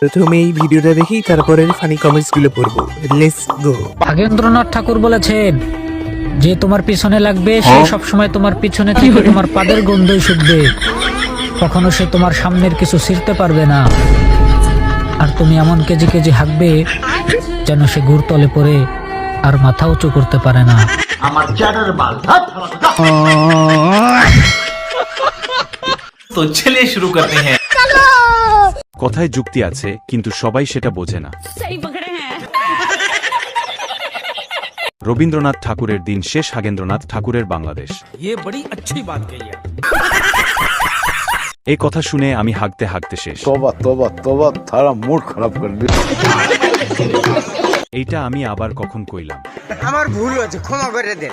প্রথমে এই ভিডিওটা দেখি তারপরে ফানি কমেন্টস গুলো পড়বো। Let's go. নাগেন্দ্রনাথ ঠাকুর বলেছেন, যে তোমার পিছনে লাগবে সে সবসময় তোমার পিছনে থেকে তোমার পাদের গন্ধই শুকবে, কখনো সে তোমার সামনের কিছু ছিঁড়তে পারবে না। আর তুমি এমন কেজি কেজি হাঁকবে যেন সে ঘুরতলে পড়ে আর মাথা উঁচু করতে পারে না। আমার চ্যাটার বাল तो चलिए शुरू करते हैं। কথায় যুক্তি আছে, কিন্তু সবাই সেটা বোঝে না। রবীন্দ্রনাথ ঠাকুরের দিন শেষ, হাগেন্দ্রনাথ ঠাকুরের বাংলাদেশ। এই কথা শুনে আমি হাঁকতে হাঁকতে শেষ। तोबा तोबा तोबा, थारा मूड खराब कर दी। এইটা আমি আবার কখন কইলাম? আমার ভুল হয়েছে, ক্ষমা করে দেন।